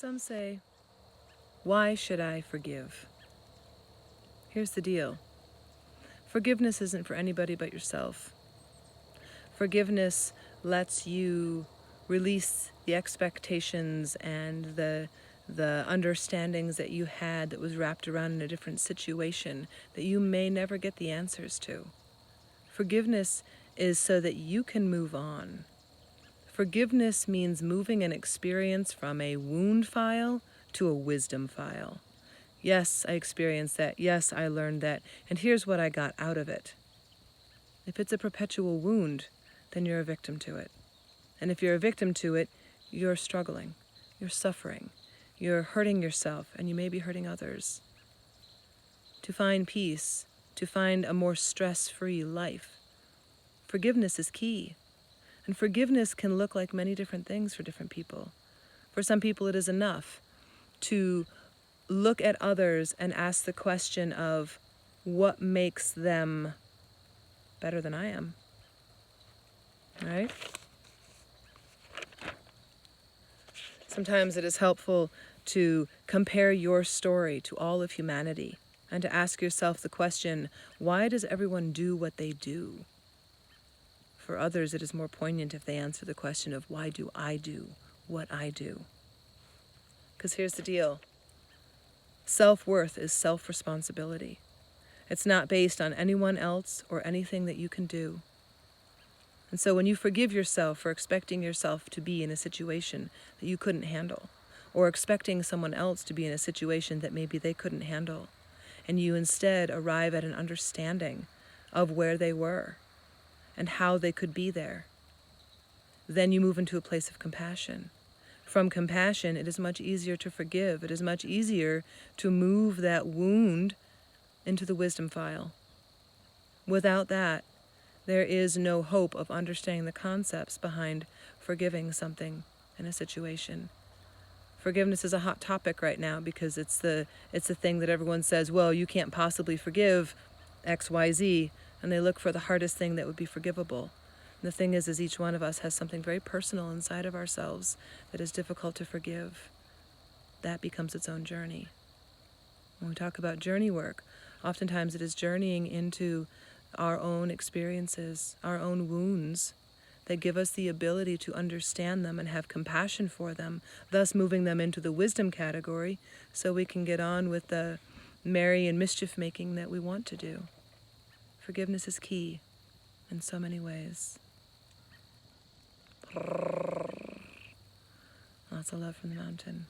Some say, why should I forgive? Here's the deal. Forgiveness isn't for anybody but yourself. Forgiveness lets you release the expectations and the understandings that you had that was wrapped around in a different situation that you may never get the answers to. Forgiveness is so that you can move on. Forgiveness means moving an experience from a wound file to a wisdom file. Yes, I experienced that. Yes, I learned that. And here's what I got out of it. If it's a perpetual wound, then you're a victim to it. And if you're a victim to it, you're struggling. You're suffering. You're hurting yourself, and you may be hurting others. To find peace, to find a more stress-free life, forgiveness is key. And forgiveness can look like many different things for different people. For some people, it is enough to look at others and ask the question of what makes them better than I am. Right? Sometimes it is helpful to compare your story to all of humanity and to ask yourself the question, why does everyone do what they do? For others, it is more poignant if they answer the question of, why do I do what I do? Because here's the deal. Self-worth is self-responsibility. It's not based on anyone else or anything that you can do. And so when you forgive yourself for expecting yourself to be in a situation that you couldn't handle, or expecting someone else to be in a situation that maybe they couldn't handle, and you instead arrive at an understanding of where they were and how they could be there, then you move into a place of compassion. From compassion, it is much easier to forgive. It is much easier to move that wound into the wisdom file. Without that, there is no hope of understanding the concepts behind forgiving something in a situation. Forgiveness is a hot topic right now because it's the thing that everyone says, well, you can't possibly forgive XYZ, and they look for the hardest thing that would be forgivable. And the thing is each one of us has something very personal inside of ourselves that is difficult to forgive. That becomes its own journey. When we talk about journey work, oftentimes it is journeying into our own experiences, our own wounds, that give us the ability to understand them and have compassion for them, thus moving them into the wisdom category so we can get on with the merry and mischief-making that we want to do. Forgiveness is key in so many ways. Lots of love from the mountain.